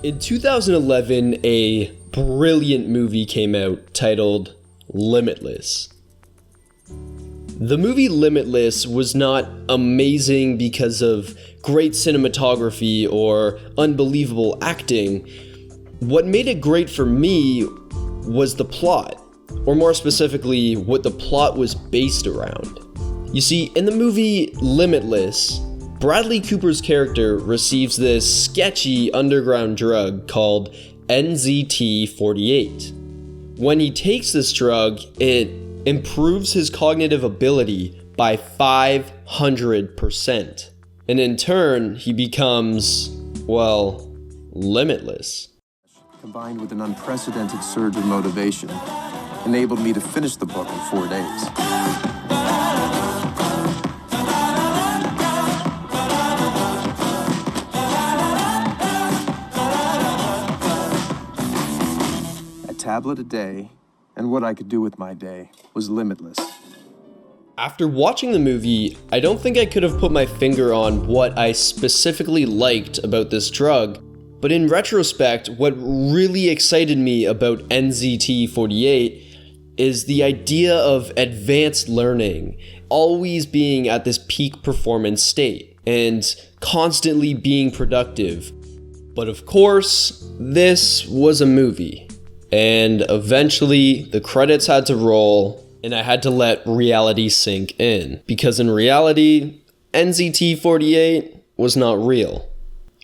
In 2011, a brilliant movie came out titled Limitless. The movie Limitless was not amazing because of great cinematography or unbelievable acting. What made it great for me was the plot, or more specifically, what the plot was based around. You see, in the movie Limitless, Bradley Cooper's character receives this sketchy underground drug called NZT48. When he takes this drug, it improves his cognitive ability by 500%. And in turn, he becomes, well, limitless. Combined with an unprecedented surge of motivation, enabled me to finish the book in 4 days. A tablet a day, and what I could do with my day was limitless. After watching the movie, I don't think I could have put my finger on what I specifically liked about this drug, but in retrospect, what really excited me about NZT48 is the idea of advanced learning, always being at this peak performance state, and constantly being productive. But of course, this was a movie, and eventually the credits had to roll, and I had to let reality sink in, because in reality, NZT48 was not real.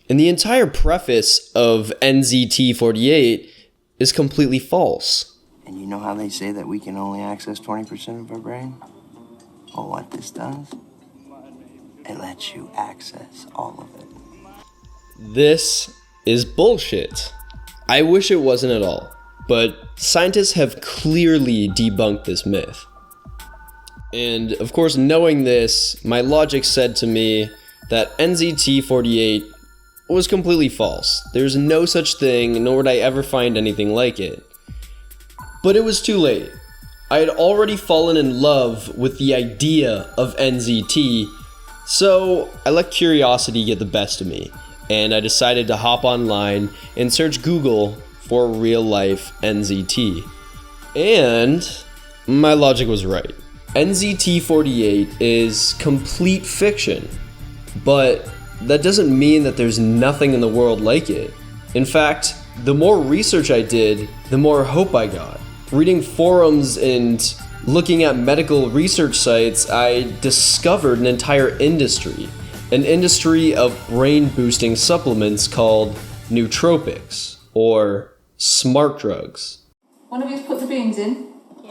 And the entire preface of NZT48 is completely false. And you know how they say that we can only access 20% of our brain? Well, what this does, it lets you access all of it. This is bullshit. I wish it wasn't at all, but scientists have clearly debunked this myth. And of course, knowing this, my logic said to me that NZT48 was completely false. There's no such thing, nor would I ever find anything like it. But it was too late. I had already fallen in love with the idea of NZT, so I let curiosity get the best of me, and I decided to hop online and search Google for real life NZT. And my logic was right. NZT48 is complete fiction, but that doesn't mean that there's nothing in the world like it. In fact, the more research I did, the more hope I got. Reading forums and looking at medical research sites, I discovered an entire industry. An industry of brain-boosting supplements called nootropics, or smart drugs. One of you put the beans in.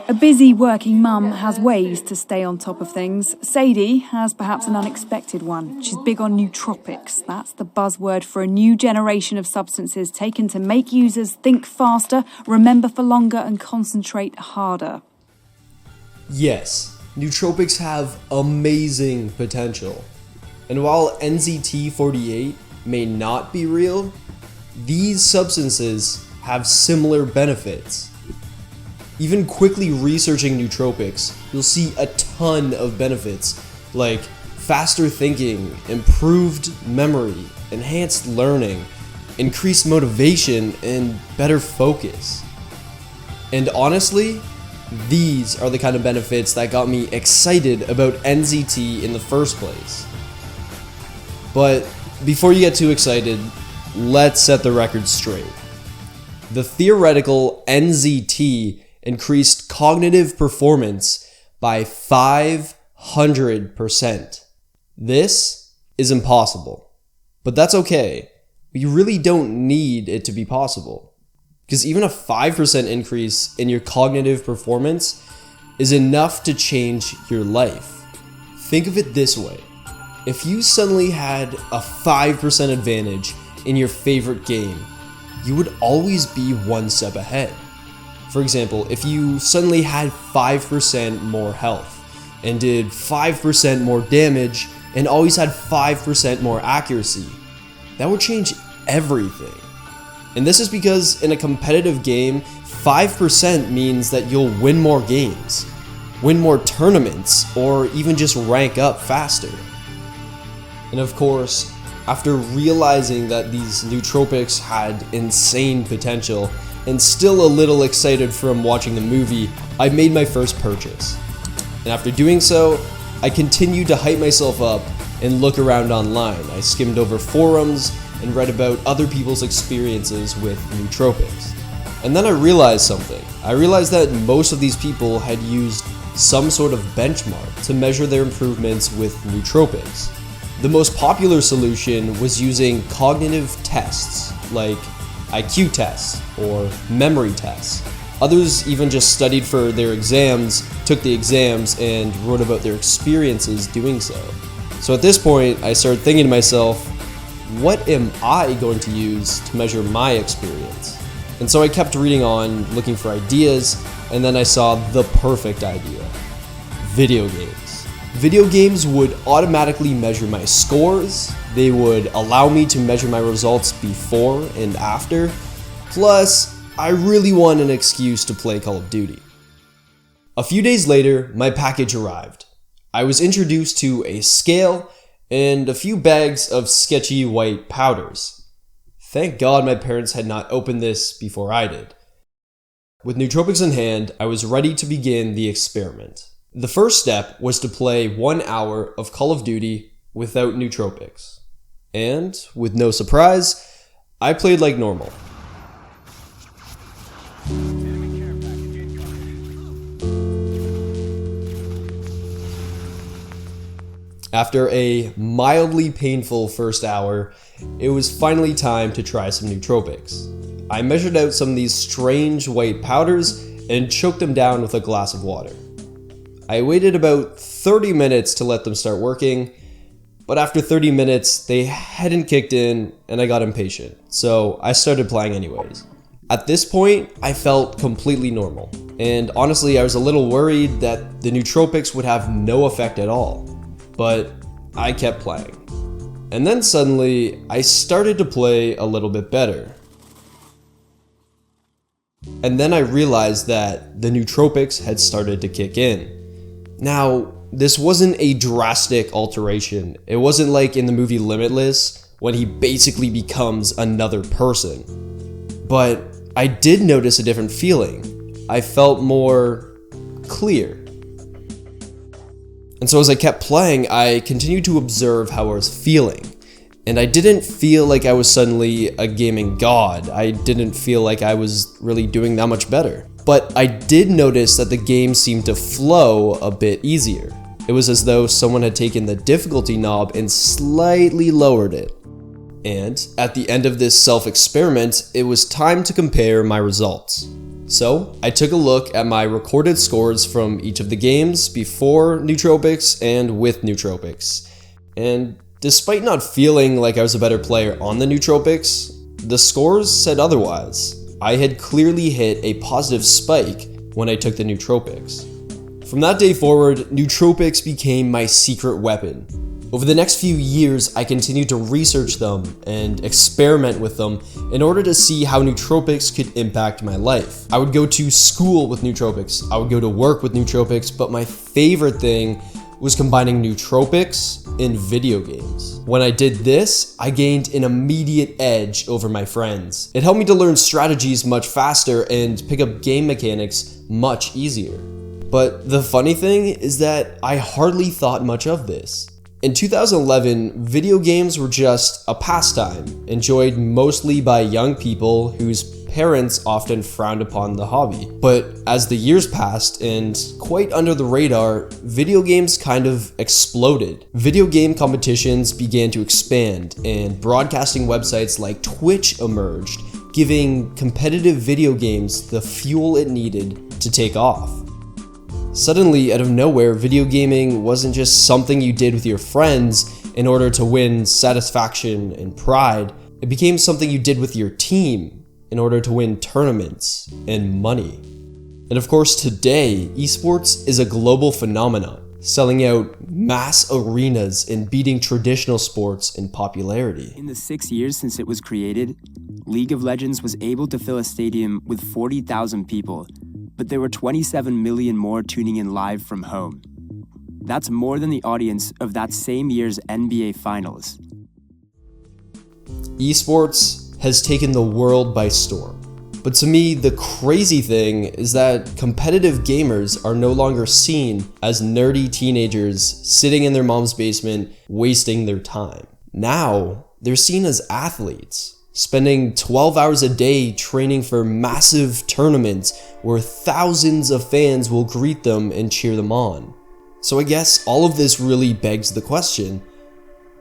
A busy working mum has ways to stay on top of things. Sadie has perhaps an unexpected one. She's big on nootropics. That's the buzzword for a new generation of substances taken to make users think faster, remember for longer, and concentrate harder. Yes, nootropics have amazing potential. And while NZT48 may not be real, these substances have similar benefits. Even quickly researching nootropics, you'll see a ton of benefits, like faster thinking, improved memory, enhanced learning, increased motivation, and better focus. And honestly, these are the kind of benefits that got me excited about NZT in the first place. But before you get too excited, let's set the record straight. The theoretical NZT increased cognitive performance by 500%. This is impossible, but that's okay. We really don't need it to be possible, because even a 5% increase in your cognitive performance is enough to change your life. Think of it this way. If you suddenly had a 5% advantage in your favorite game, you would always be one step ahead. For example, if you suddenly had 5% more health and did 5% more damage and always had 5% more accuracy, that would change everything. And this is because in a competitive game, 5% means that you'll win more games, win more tournaments, or even just rank up faster. And of course, After realizing that these nootropics had insane potential, and still a little excited from watching the movie, I made my first purchase. And after doing so, I continued to hype myself up and look around online. I skimmed over forums and read about other people's experiences with nootropics. And then I realized something. I realized that most of these people had used some sort of benchmark to measure their improvements with nootropics. The most popular solution was using cognitive tests, like IQ tests or memory tests. Others even just studied for their exams, took the exams, and wrote about their experiences doing so. So at this point, I started thinking to myself, what am I going to use to measure my experience? And so I kept reading on, looking for ideas, and then I saw the perfect idea: video games. Video games would automatically measure my scores, they would allow me to measure my results before and after, plus I really want an excuse to play Call of Duty. A few days later, my package arrived. I was introduced to a scale and a few bags of sketchy white powders. Thank God my parents had not opened this before I did. With nootropics in hand, I was ready to begin the experiment. The first step was to play 1 hour of Call of Duty without nootropics. And, with no surprise, I played like normal. After a mildly painful first hour, it was finally time to try some nootropics. I measured out some of these strange white powders and choked them down with a glass of water. I waited about 30 minutes to let them start working, but after 30 minutes, they hadn't kicked in and I got impatient, so I started playing anyways. At this point, I felt completely normal, and honestly, I was a little worried that the nootropics would have no effect at all, but I kept playing. And then suddenly, I started to play a little bit better. And then I realized that the nootropics had started to kick in. Now, this wasn't a drastic alteration. It wasn't like in the movie Limitless, when he basically becomes another person. But I did notice a different feeling. I felt more clear. And so as I kept playing, I continued to observe how I was feeling. And I didn't feel like I was suddenly a gaming god. I didn't feel like I was really doing that much better. But I did notice that the game seemed to flow a bit easier. It was as though someone had taken the difficulty knob and slightly lowered it. And at the end of this self-experiment, it was time to compare my results. So I took a look at my recorded scores from each of the games before nootropics and with nootropics. And despite not feeling like I was a better player on the nootropics, the scores said otherwise. I had clearly hit a positive spike when I took the nootropics. From that day forward, nootropics became my secret weapon. Over the next few years, I continued to research them and experiment with them in order to see how nootropics could impact my life. I would go to school with nootropics, I would go to work with nootropics, but my favorite thing was combining nootropics in video games. When I did this, I gained an immediate edge over my friends. It helped me to learn strategies much faster and pick up game mechanics much easier. But the funny thing is that I hardly thought much of this. In 2011, video games were just a pastime, enjoyed mostly by young people whose parents often frowned upon the hobby. But as the years passed, and quite under the radar, video games kind of exploded. Video game competitions began to expand, and broadcasting websites like Twitch emerged, giving competitive video games the fuel it needed to take off. Suddenly, out of nowhere, video gaming wasn't just something you did with your friends in order to win satisfaction and pride. It became something you did with your team in order to win tournaments and money. And of course, today, eSports is a global phenomenon, selling out mass arenas and beating traditional sports in popularity. In the 6 years since it was created, League of Legends was able to fill a stadium with 40,000 people, but there were 27 million more tuning in live from home. That's more than the audience of that same year's NBA Finals. Esports has taken the world by storm. But to me, the crazy thing is that competitive gamers are no longer seen as nerdy teenagers sitting in their mom's basement wasting their time. Now, they're seen as athletes, spending 12 hours a day training for massive tournaments where thousands of fans will greet them and cheer them on. So I guess all of this really begs the question,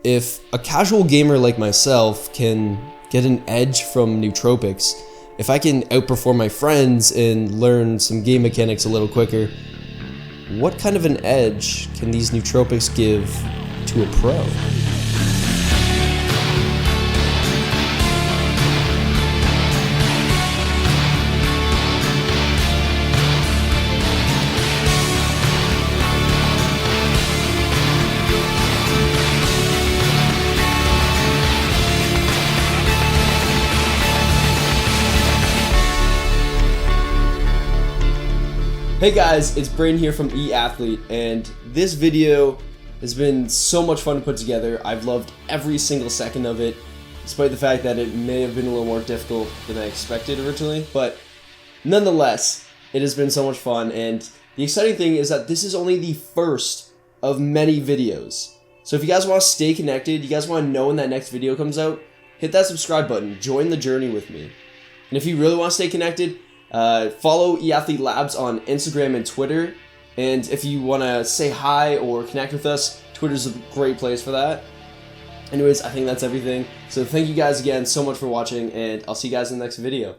if a casual gamer like myself can get an edge from nootropics, if I can outperform my friends and learn some game mechanics a little quicker, what kind of an edge can these nootropics give to a pro? Hey guys, it's Brain here from eAthlete, and this video has been so much fun to put together. I've loved every single second of it, despite the fact that it may have been a little more difficult than I expected originally, but nonetheless, it has been so much fun, and the exciting thing is that this is only the first of many videos. So if you guys want to stay connected, you guys want to know when that next video comes out, hit that subscribe button, join the journey with me. And if you really want to stay connected, follow eAthlete Labs on Instagram and Twitter, and if you want to say hi or connect with us, Twitter's a great place for that. Anyways, I think that's everything. So thank you guys again so much for watching, and I'll see you guys in the next video.